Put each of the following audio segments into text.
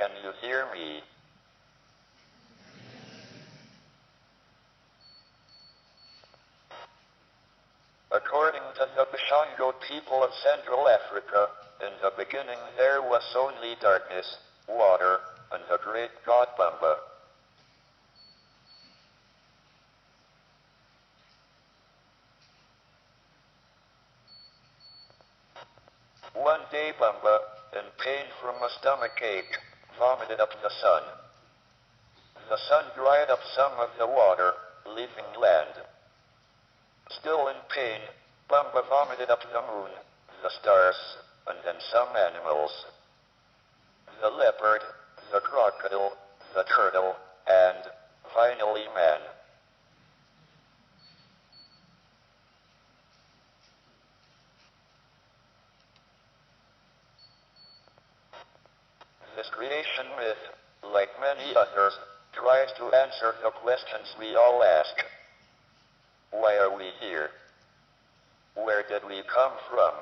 Can you hear me? According to the Bashango people of Central Africa, in the beginning there was only darkness, water, and the great god Bamba. One day Bamba, in pain from a stomach ache, vomited up the sun. The sun dried up some of the water, leaving land. Still in pain, Bamba vomited up the moon, the stars, and then some animals. The leopard, the crocodile, the turtle, and, finally, man. This creation myth, like many others, tries to answer the questions we all ask. Why are we here? Where did we come from?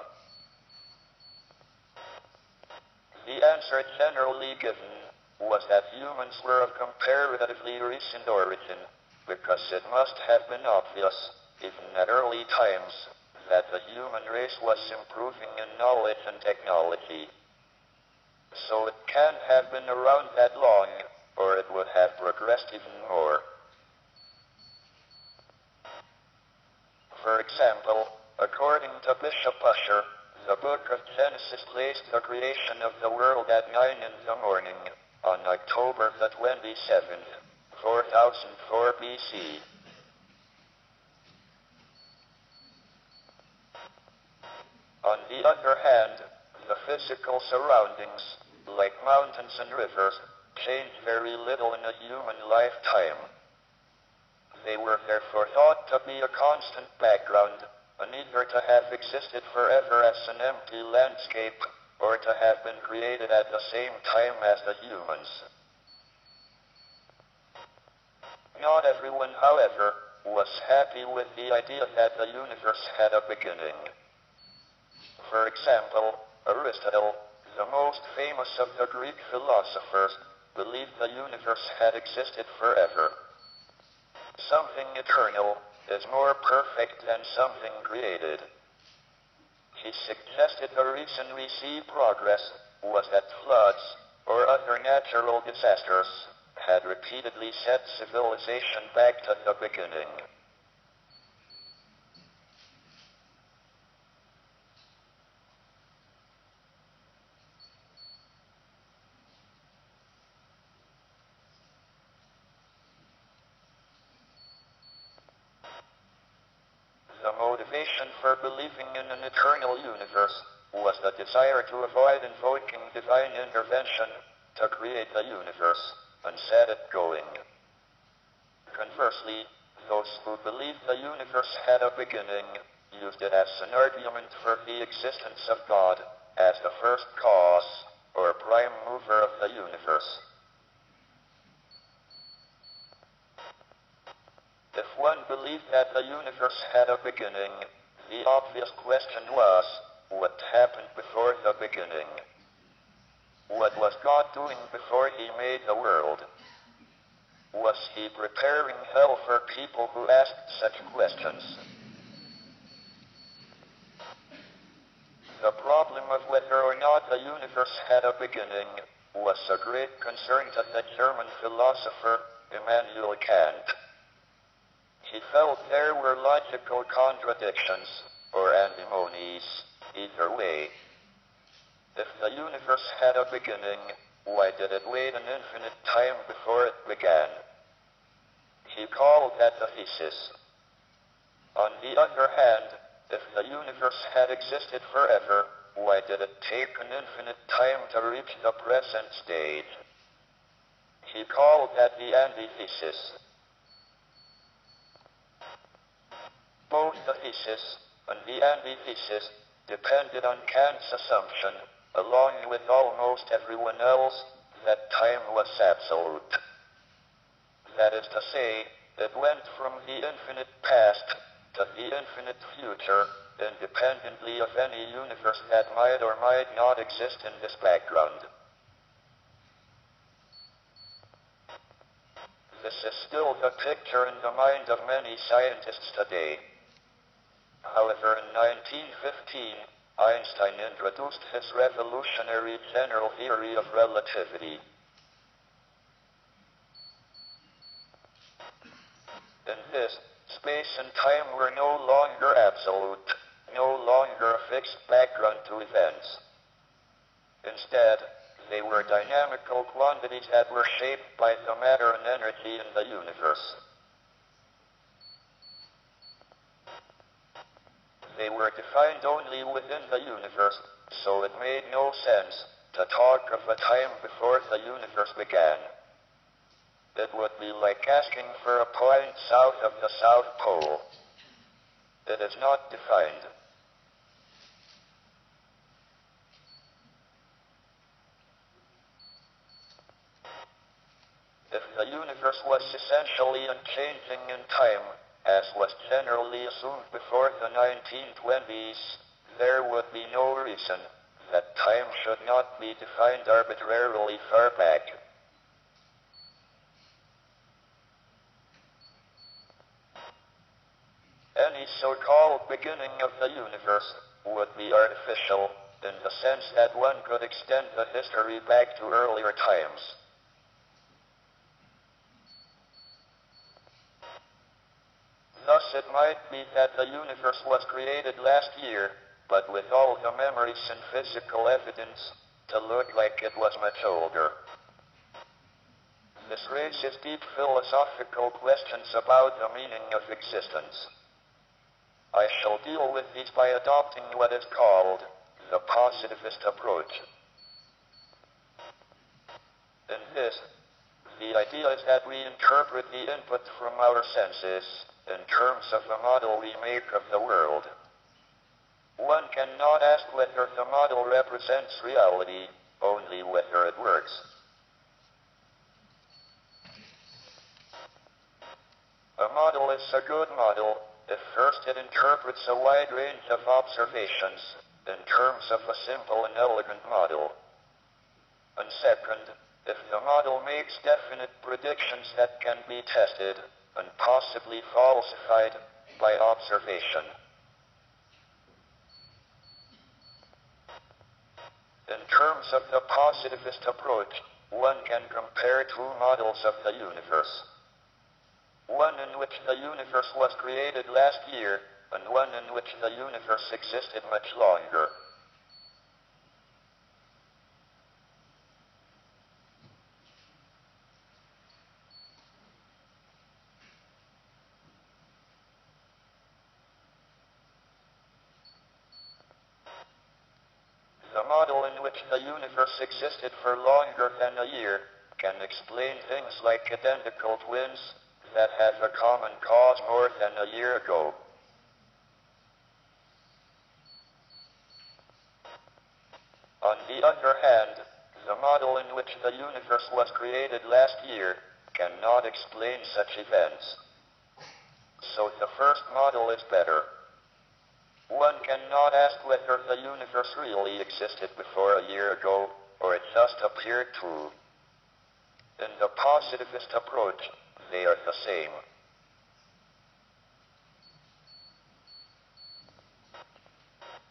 The answer generally given was that humans were of comparatively recent origin, because it must have been obvious, even at early times, that the human race was improving in knowledge and technology. So it can't have been around that long, or it would have progressed even more. For example, according to Bishop Ussher, the book of Genesis placed the creation of the world at 9 in the morning, on October the 27th, 4004 BC. On the other hand, the physical surroundings, like mountains and rivers, change very little in a human lifetime. They were therefore thought to be a constant background, and either to have existed forever as an empty landscape, or to have been created at the same time as the humans. Not everyone, however, was happy with the idea that the universe had a beginning. For example, Aristotle, the most famous of the Greek philosophers, believed the universe had existed forever. Something eternal is more perfect than something created. He suggested the reason we see progress was that floods, or other natural disasters, had repeatedly set civilization back to the beginning. The motivation for believing in an eternal universe was the desire to avoid invoking divine intervention to create the universe and set it going. Conversely, those who believed the universe had a beginning used it as an argument for the existence of God as the first cause or prime mover of the universe. If one believed that the universe had a beginning, the obvious question was, what happened before the beginning? What was God doing before he made the world? Was he preparing hell for people who asked such questions? The problem of whether or not the universe had a beginning was a great concern to the German philosopher Immanuel Kant. He felt there were logical contradictions, or antinomies, either way. If the universe had a beginning, why did it wait an infinite time before it began? He called that the thesis. On the other hand, if the universe had existed forever, why did it take an infinite time to reach the present stage? He called that the antithesis. Both the thesis and the antithesis depended on Kant's assumption, along with almost everyone else, that time was absolute. That is to say, it went from the infinite past to the infinite future, independently of any universe that might or might not exist in this background. This is still the picture in the mind of many scientists today. However, in 1915, Einstein introduced his revolutionary general theory of relativity. In this, space and time were no longer absolute, no longer a fixed background to events. Instead, they were dynamical quantities that were shaped by the matter and energy in the universe. They were defined only within the universe, so it made no sense to talk of a time before the universe began. It would be like asking for a point south of the South Pole. It is not defined. If the universe was essentially unchanging in time, as was generally assumed before the 1920s, there would be no reason that time should not be defined arbitrarily far back. Any so-called beginning of the universe would be artificial, in the sense that one could extend the history back to earlier times. Thus it might be that the universe was created last year, but with all the memories and physical evidence to look like it was much older. This raises deep philosophical questions about the meaning of existence. I shall deal with these by adopting what is called the positivist approach. In this, the idea is that we interpret the input from our senses in terms of the model we make of the world. One cannot ask whether the model represents reality, only whether it works. A model is a good model if first it interprets a wide range of observations in terms of a simple and elegant model. And second, if the model makes definite predictions that can be tested and possibly falsified by observation. In terms of the positivist approach, one can compare two models of the universe. One in which the universe was created last year, and one in which the universe existed much longer. The model in which the universe existed for longer than a year can explain things like identical twins that have a common cause more than a year ago. On the other hand, the model in which the universe was created last year cannot explain such events. So the first model is better. One cannot ask whether the universe really existed before a year ago, or it just appeared to. In the positivist approach, they are the same.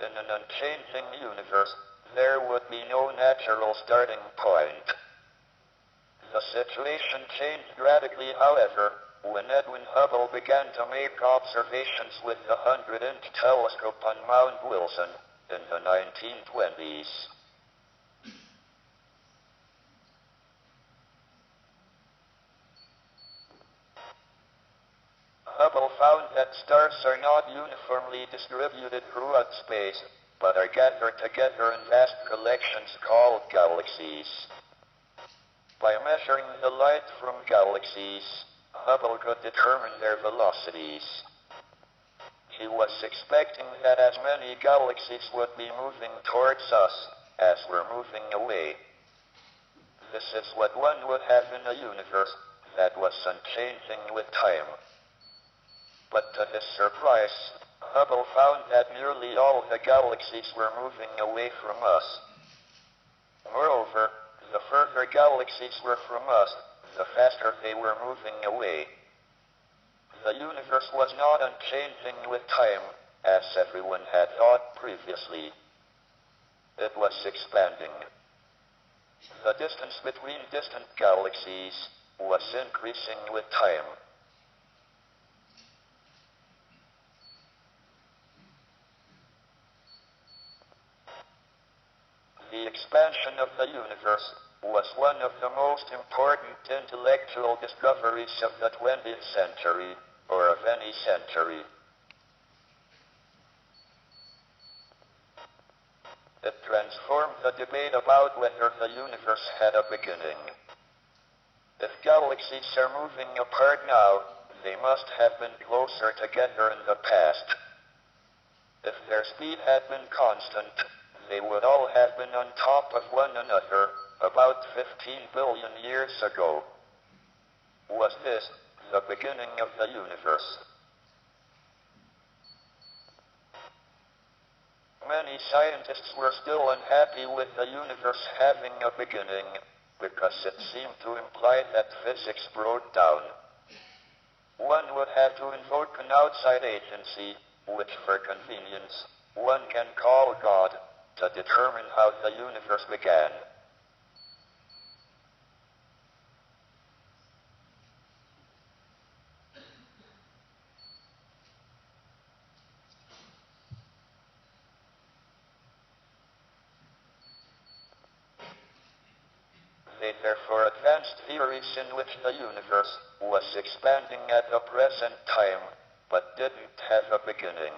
In an unchanging universe, there would be no natural starting point. The situation changed radically, however, when Edwin Hubble began to make observations with the 100-inch telescope on Mount Wilson in the 1920s. Hubble found that stars are not uniformly distributed throughout space, but are gathered together in vast collections called galaxies. By measuring the light from galaxies, Hubble could determine their velocities. He was expecting that as many galaxies would be moving towards us as were moving away. This is what one would have in a universe that was unchanging with time. But to his surprise, Hubble found that nearly all the galaxies were moving away from us. Moreover, the further galaxies were from us, the faster they were moving away. The universe was not unchanging with time, as everyone had thought previously. It was expanding. The distance between distant galaxies was increasing with time. The expansion of the universe was one of the most important intellectual discoveries of the 20th century, or of any century. It transformed the debate about whether the universe had a beginning. If galaxies are moving apart now, they must have been closer together in the past. If their speed had been constant, they would all have been on top of one another about 15 billion years ago. Was this the beginning of the universe? Many scientists were still unhappy with the universe having a beginning, because it seemed to imply that physics broke down. One would have to invoke an outside agency, which for convenience, one can call God, to determine how the universe began. They therefore advanced theories in which the universe was expanding at the present time, but didn't have a beginning.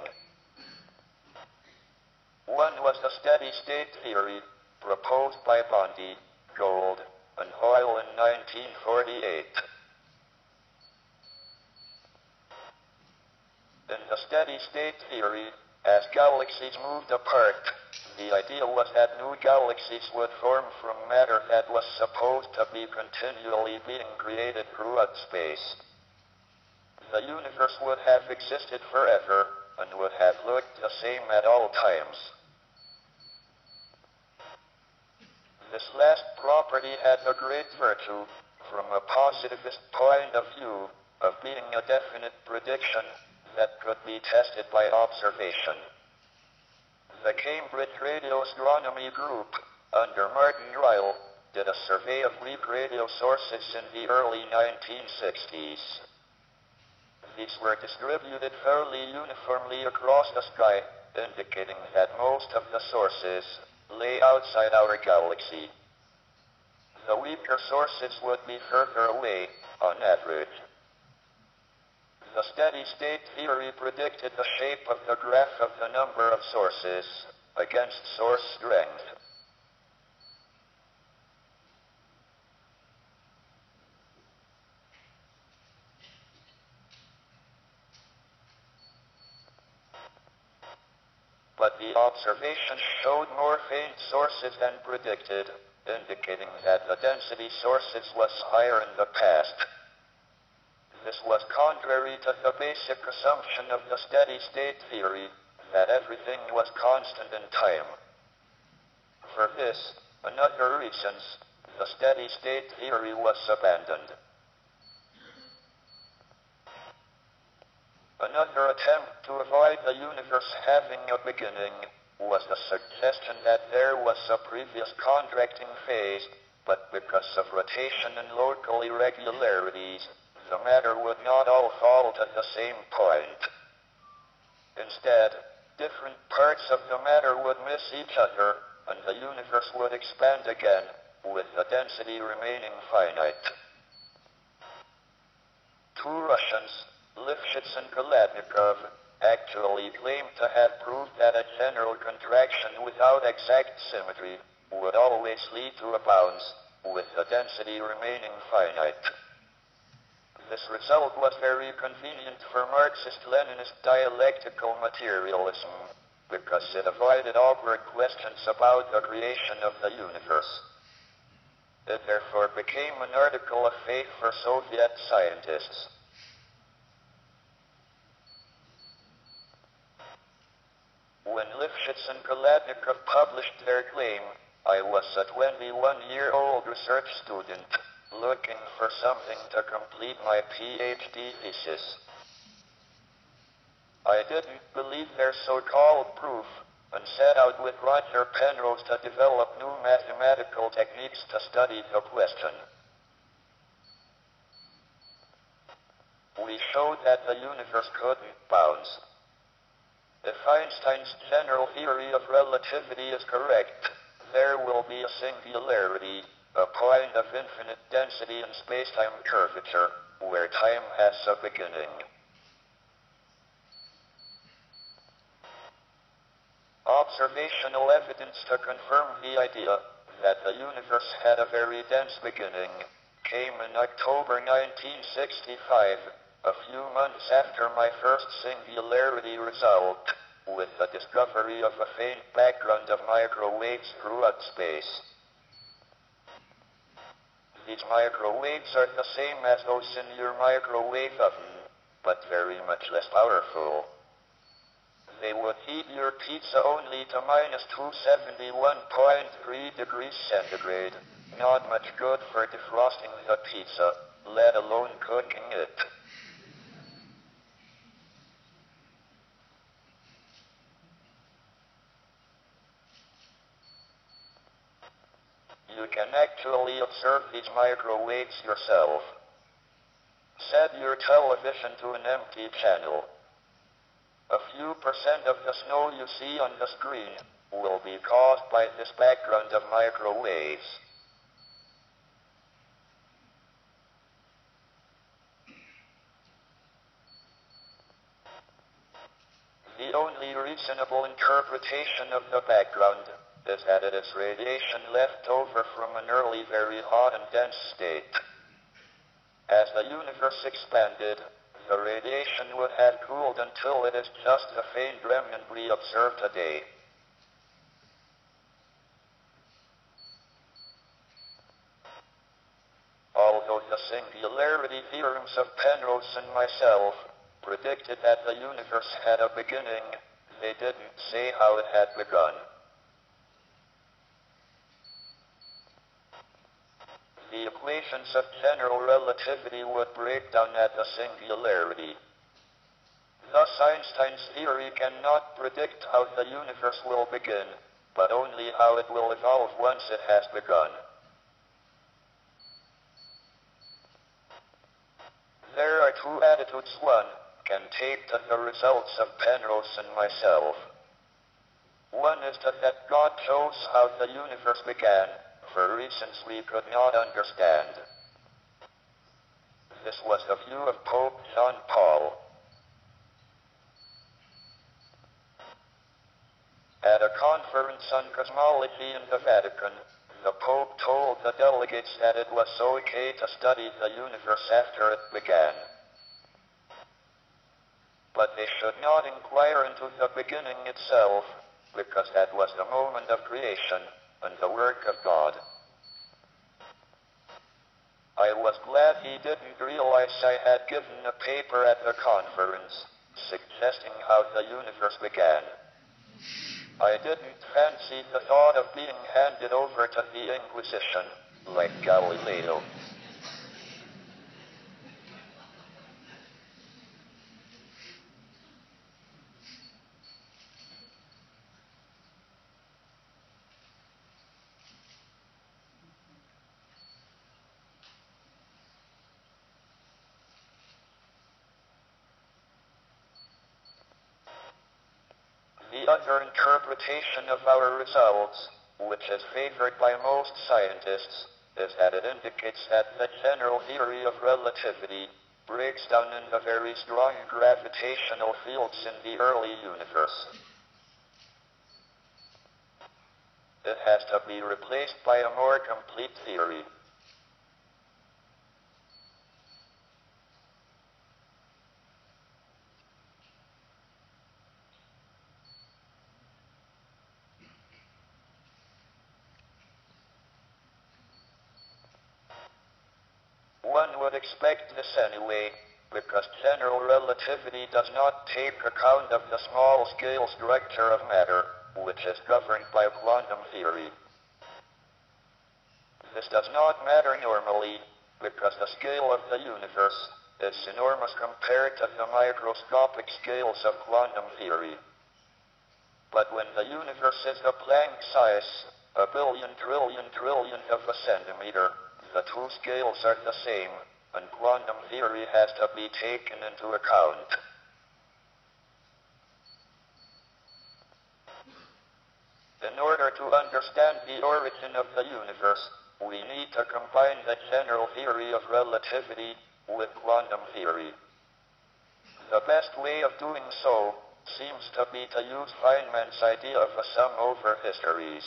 One was the steady-state theory, proposed by Bondi, Gould, and Hoyle in 1948. In the steady-state theory, as galaxies moved apart, the idea was that new galaxies would form from matter that was supposed to be continually being created throughout space. The universe would have existed forever, and would have looked the same at all times. This last property had the great virtue, from a positivist point of view, of being a definite prediction that could be tested by observation. The Cambridge Radio Astronomy Group, under Martin Ryle, did a survey of Greek radio sources in the early 1960s. These were distributed fairly uniformly across the sky, indicating that most of the sources lay outside our galaxy. The weaker sources would be further away, on average. The steady-state theory predicted the shape of the graph of the number of sources against source strength. But the observations showed more faint sources than predicted, indicating that the density sources was higher in the past. This was contrary to the basic assumption of the steady-state theory, that everything was constant in time. For this, and other reasons, the steady-state theory was abandoned. Another attempt to avoid the universe having a beginning was the suggestion that there was a previous contracting phase, but because of rotation and local irregularities, the matter would not all fall to the same point. Instead, different parts of the matter would miss each other, and the universe would expand again, with the density remaining finite. Two Russians, Lifshitz and Kolodnikov, actually claimed to have proved that a general contraction without exact symmetry would always lead to a bounce, with the density remaining finite. This result was very convenient for Marxist-Leninist dialectical materialism, because it avoided awkward questions about the creation of the universe. It therefore became an article of faith for Soviet scientists. When Lifshitz and Kolodnikov published their claim, I was a 21-year-old research student. looking for something to complete my PhD thesis. I didn't believe their so-called proof, and set out with Roger Penrose to develop new mathematical techniques to study the question. We showed that the universe couldn't bounce. If Einstein's general theory of relativity is correct, there will be a singularity, a point of infinite density and spacetime curvature, where time has a beginning. Observational evidence to confirm the idea that the universe had a very dense beginning came in October 1965, a few months after my first singularity result, with the discovery of a faint background of microwaves throughout space. These microwaves are the same as those in your microwave oven, but very much less powerful. They would heat your pizza only to minus 271.3 degrees centigrade, not much good for defrosting the pizza, let alone cooking it. You can actually observe these microwaves yourself. Set your television to an empty channel. A few percent of the snow you see on the screen will be caused by this background of microwaves. The only reasonable interpretation of the background is that it is radiation left over from an early very hot and dense state. As the universe expanded, the radiation would have cooled until it is just a faint remnant we observe today. Although the singularity theorems of Penrose and myself predicted that the universe had a beginning, they didn't say how it had begun. The equations of general relativity would break down at the singularity. Thus Einstein's theory cannot predict how the universe will begin, but only how it will evolve once it has begun. There are two attitudes one can take to the results of Penrose and myself. One is that God chose how the universe began, for reasons we could not understand. This was the view of Pope John Paul. At a conference on cosmology in the Vatican, the Pope told the delegates that it was okay to study the universe after it began. But they should not inquire into the beginning itself, because that was the moment of creation and the work of God. I was glad he didn't realize I had given a paper at the conference, suggesting how the universe began. I didn't fancy the thought of being handed over to the Inquisition, like Galileo. The other interpretation of our results, which is favored by most scientists, is that it indicates that the general theory of relativity breaks down in the very strong gravitational fields in the early universe. It has to be replaced by a more complete theory. One would expect this anyway, because general relativity does not take account of the small-scale structure of matter, which is governed by quantum theory. This does not matter normally, because the scale of the universe is enormous compared to the microscopic scales of quantum theory. But when the universe is a Planck size, a billion trillion of a centimeter, the two scales are the same, and quantum theory has to be taken into account. In order to understand the origin of the universe, we need to combine the general theory of relativity with quantum theory. The best way of doing so seems to be to use Feynman's idea of a sum over histories.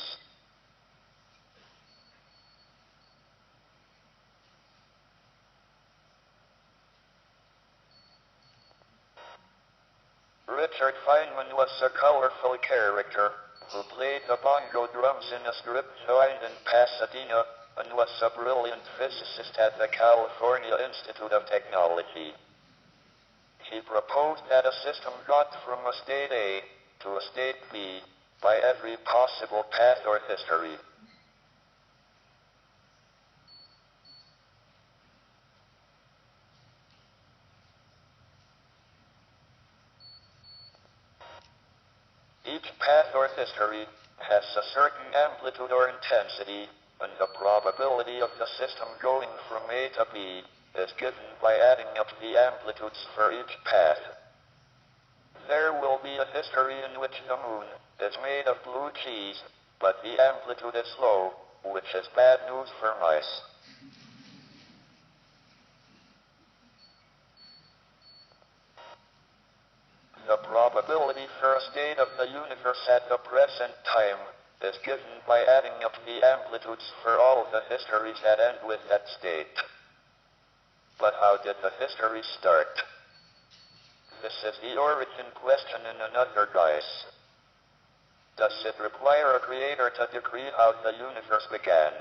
Richard Feynman was a colorful character who played the bongo drums in a strip joint in Pasadena and was a brilliant physicist at the California Institute of Technology. He proposed that a system got from a state A to a state B by every possible path or history. Each path or history has a certain amplitude or intensity, and the probability of the system going from A to B is given by adding up the amplitudes for each path. There will be a history in which the moon is made of blue cheese, but the amplitude is low, which is bad news for mice. The probability for a state of the universe at the present time is given by adding up the amplitudes for all the histories that end with that state. But how did the history start? This is the origin question in another guise. Does it require a creator to decree how the universe began?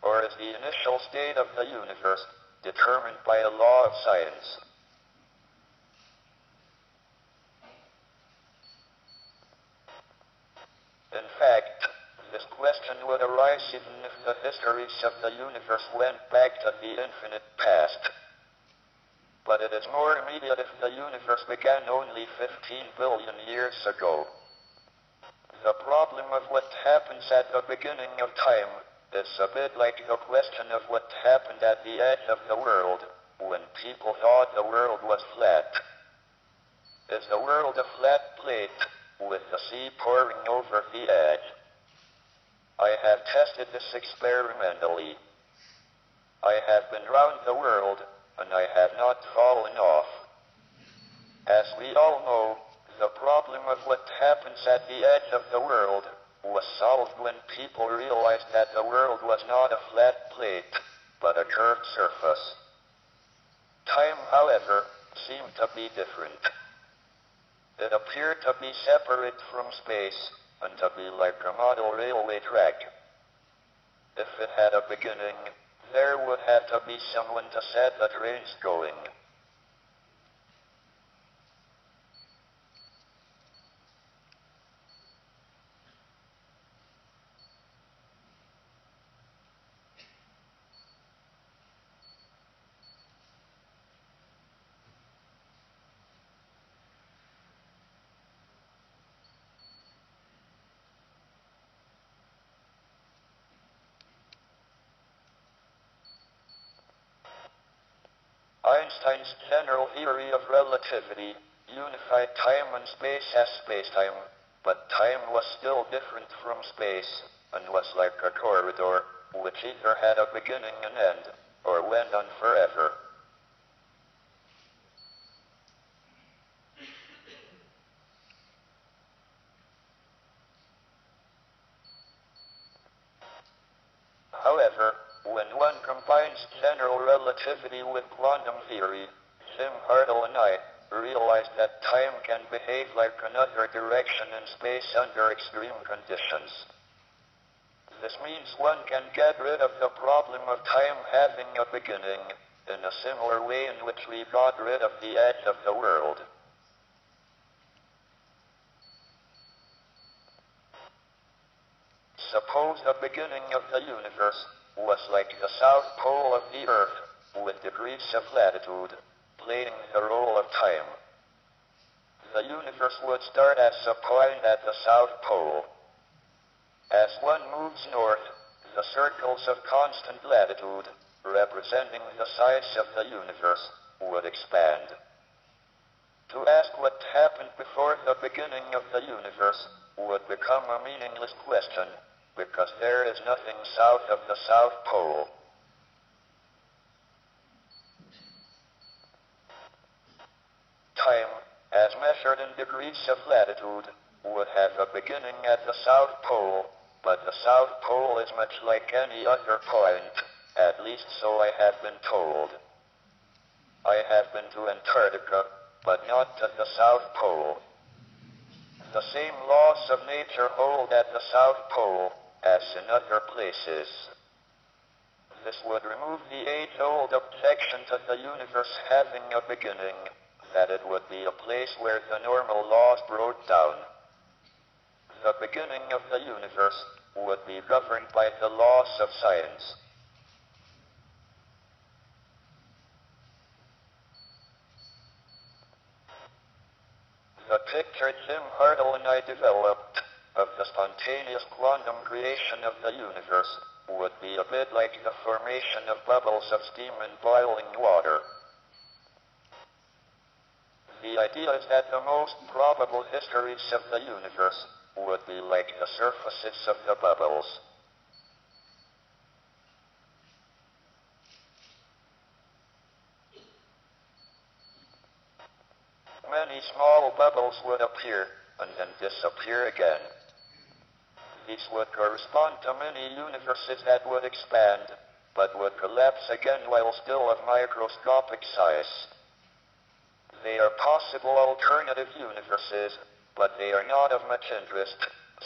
Or is the initial state of the universe determined by a law of science? In fact, this question would arise even if the histories of the universe went back to the infinite past. But it is more immediate if the universe began only 15 billion years ago. The problem of what happens at the beginning of time is a bit like the question of what happened at the edge of the world when people thought the world was flat. Is the world a flat plate with the sea pouring over the edge? I have tested this experimentally. I have been round the world, and I have not fallen off. As we all know, the problem of what happens at the edge of the world was solved when people realized that the world was not a flat plate, but a curved surface. Time, however, seemed to be different. It appeared to be separate from space, and to be like a model railway track. If it had a beginning, there would have to be someone to set the trains going. Einstein's general theory of relativity unified time and space as spacetime, but time was still different from space, and was like a corridor, which either had a beginning and end, or went on forever. However, when one combines general relativity with quantum theory, Jim Hartle and I realized that time can behave like another direction in space under extreme conditions. This means one can get rid of the problem of time having a beginning, in a similar way in which we got rid of the edge of the world. Suppose the beginning of the universe was like the south pole of the Earth, with degrees of latitude, playing the role of time. The universe would start as a point at the south pole. As one moves north, the circles of constant latitude, representing the size of the universe, would expand. To ask what happened before the beginning of the universe would become a meaningless question, because there is nothing south of the South Pole. Time, as measured in degrees of latitude, would have a beginning at the South Pole, but the South Pole is much like any other point, at least so I have been told. I have been to Antarctica, but not to the South Pole. The same laws of nature hold at the South Pole as in other places. This would remove the age-old objection to the universe having a beginning, that it would be a place where the normal laws broke down. The beginning of the universe would be governed by the laws of science. The picture Jim Hartle and I developed of the spontaneous quantum creation of the universe would be a bit like the formation of bubbles of steam in boiling water. The idea is that the most probable histories of the universe would be like the surfaces of the bubbles. Many small bubbles would appear and then disappear again. These would correspond to many universes that would expand, but would collapse again while still of microscopic size. They are possible alternative universes, but they are not of much interest,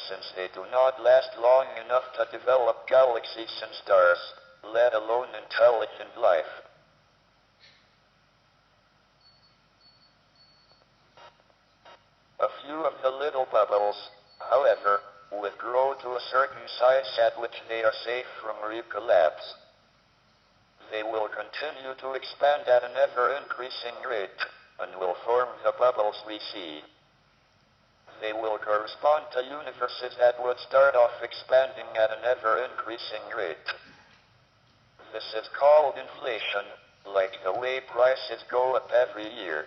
since they do not last long enough to develop galaxies and stars, let alone intelligent life. A few of the little bubbles, however, would grow to a certain size at which they are safe from recollapse. They will continue to expand at an ever-increasing rate, and will form the bubbles we see. They will correspond to universes that would start off expanding at an ever-increasing rate. This is called inflation, like the way prices go up every year.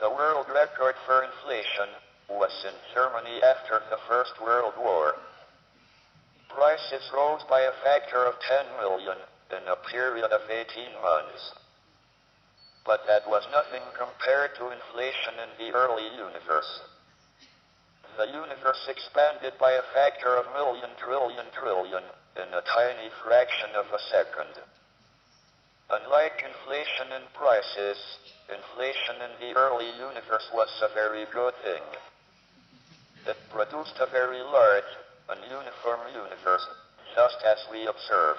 The world record for inflation was in Germany after the First World War. Prices rose by a factor of 10 million in a period of 18 months. But that was nothing compared to inflation in the early universe. The universe expanded by a factor of million trillion trillion in a tiny fraction of a second. Unlike inflation in prices, inflation in the early universe was a very good thing. It produced a very large and uniform universe, just as we observe.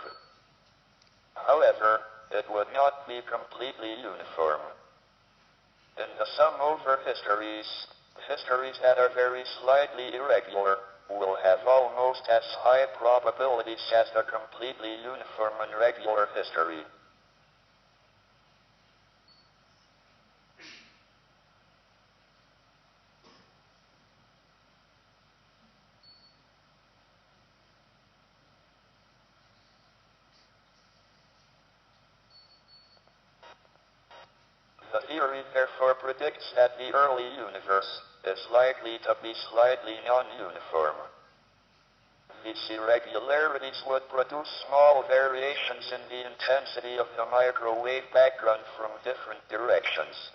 However, it would not be completely uniform. In the sum over histories, histories that are very slightly irregular will have almost as high probabilities as the completely uniform and regular history. The theory therefore predicts that the early universe is likely to be slightly non-uniform. These irregularities would produce small variations in the intensity of the microwave background from different directions.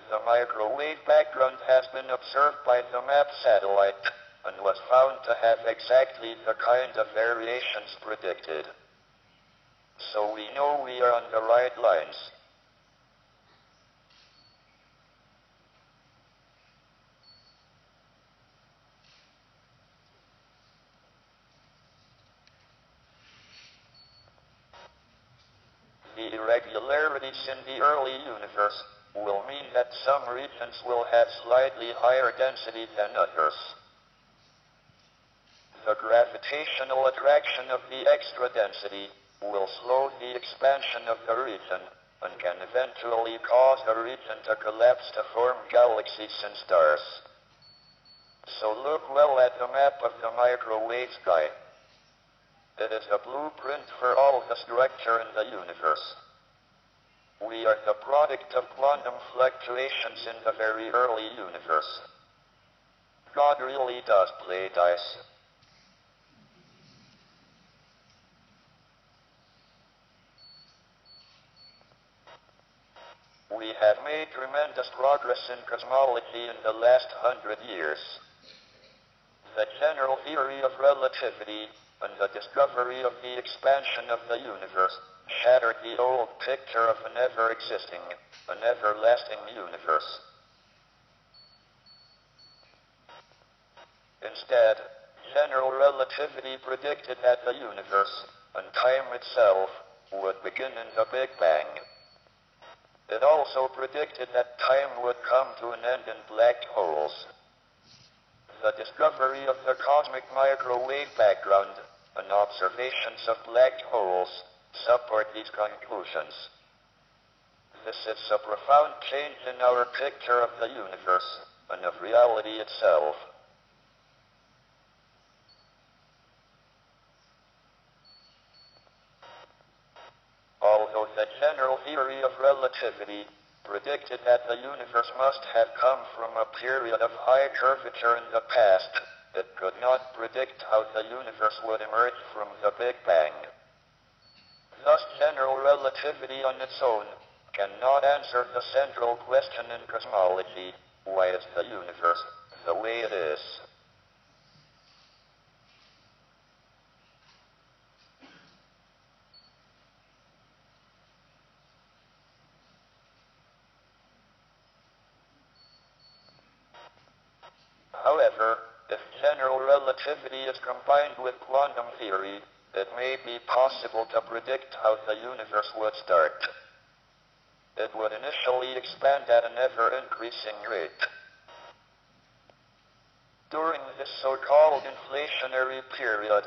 The microwave background has been observed by the MAP satellite and was found to have exactly the kind of variations predicted. So we know we are on the right lines. The irregularities in the early universe will mean that some regions will have slightly higher density than others. The gravitational attraction of the extra density will slow the expansion of the region and can eventually cause the region to collapse to form galaxies and stars. So look well at the map of the microwave sky. It is a blueprint for all the structure in the universe. We are the product of quantum fluctuations in the very early universe. God really does play dice. We have made tremendous progress in cosmology in the last 100 years. The general theory of relativity and the discovery of the expansion of the universe shattered the old picture of an ever-existing, an everlasting universe. Instead, general relativity predicted that the universe, and time itself, would begin in the Big Bang. It also predicted that time would come to an end in black holes. The discovery of the cosmic microwave background and observations of black holes support these conclusions. This is a profound change in our picture of the universe and of reality itself. Although the general theory of relativity predicted that the universe must have come from a period of high curvature in the past, it could not predict how the universe would emerge from the Big Bang. Thus, general relativity on its own cannot answer the central question in cosmology: why is the universe the way it is? However, if general relativity is combined with quantum theory, it may be possible to predict how the universe would start. It would initially expand at an ever-increasing rate. During this so-called inflationary period,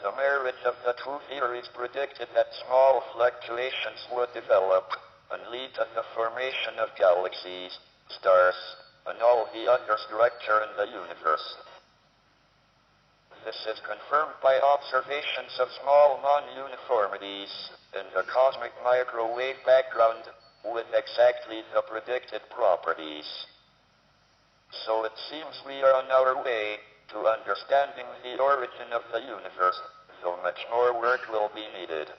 the marriage of the two theories predicted that small fluctuations would develop and lead to the formation of galaxies, stars, and all the other structure in the universe. This is confirmed by observations of small non-uniformities in the cosmic microwave background with exactly the predicted properties. So it seems we are on our way to understanding the origin of the universe, though much more work will be needed.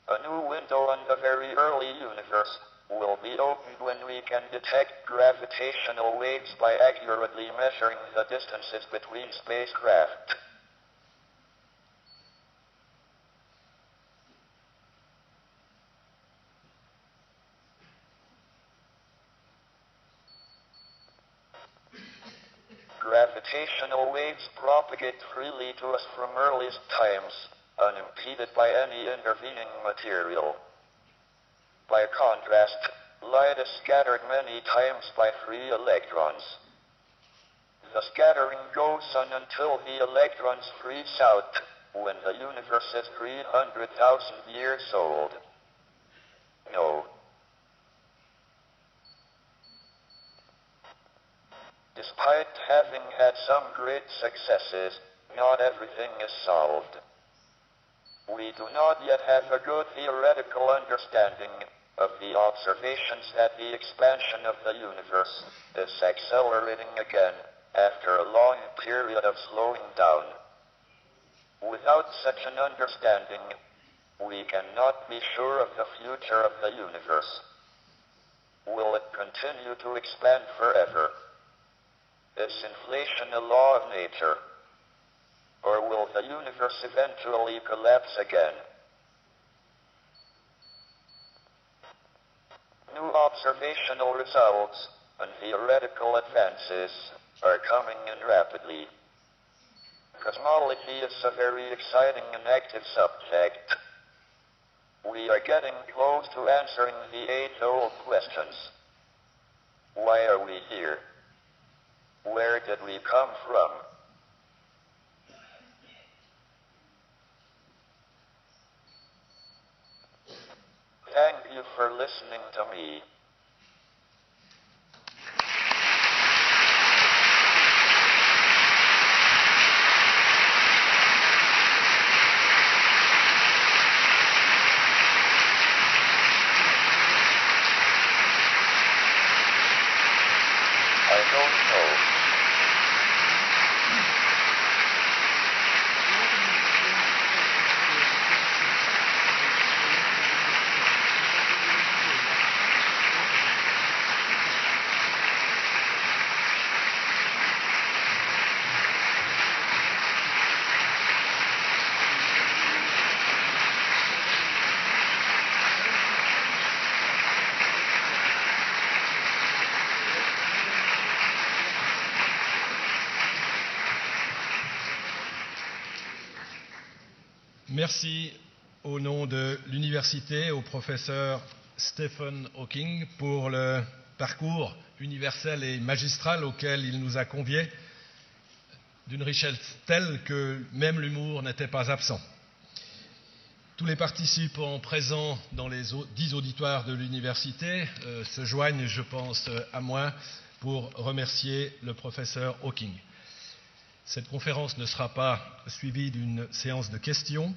A new window on the very early universe will be opened when we can detect gravitational waves by accurately measuring the distances between spacecraft. Gravitational waves propagate freely to us from earliest times, unimpeded by any intervening material. By contrast, light is scattered many times by free electrons. The scattering goes on until the electrons freeze out, when the universe is 300,000 years old. No. Despite having had some great successes, not everything is solved. We do not yet have a good theoretical understanding of the observations that the expansion of the universe is accelerating again after a long period of slowing down. Without such an understanding, we cannot be sure of the future of the universe. Will it continue to expand forever? Is inflation a law of nature? Or will the universe eventually collapse again? New observational results and theoretical advances are coming in rapidly. Cosmology is a very exciting and active subject. We are getting close to answering the age-old questions. Why are we here? Where did we come from? Thank you for listening to me. I don't know. Merci au nom de l'université au professeur Stephen Hawking pour le parcours universel et magistral auquel il nous a conviés, d'une richesse telle que même l'humour n'était pas absent. Tous les participants présents dans les 10 auditoires de l'université se joignent, je pense, à moi pour remercier le professeur Hawking. Cette conférence ne sera pas suivie d'une séance de questions,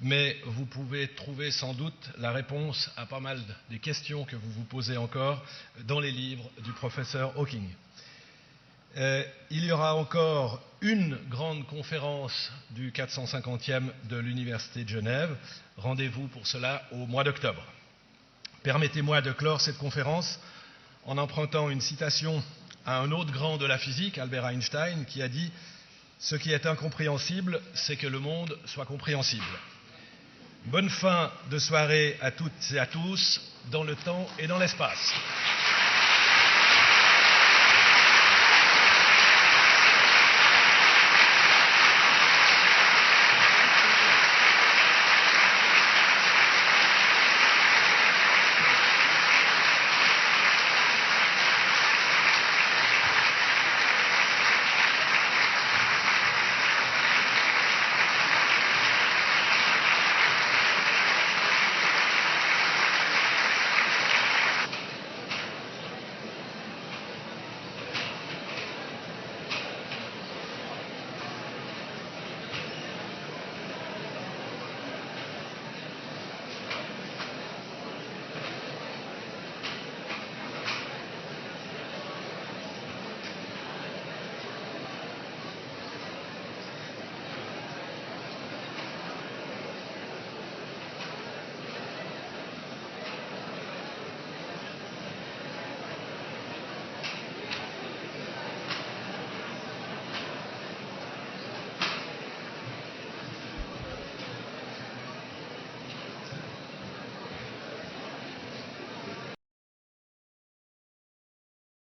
mais vous pouvez trouver sans doute la réponse à pas mal des questions que vous vous posez encore dans les livres du professeur Hawking. Il y aura encore une grande conférence du 450e de l'Université de Genève. Rendez-vous pour cela au mois d'octobre. Permettez-moi de clore cette conférence en empruntant une citation à un autre grand de la physique, Albert Einstein, qui a dit « Ce qui est incompréhensible, c'est que le monde soit compréhensible ». Bonne fin de soirée à toutes et à tous, dans le temps et dans l'espace.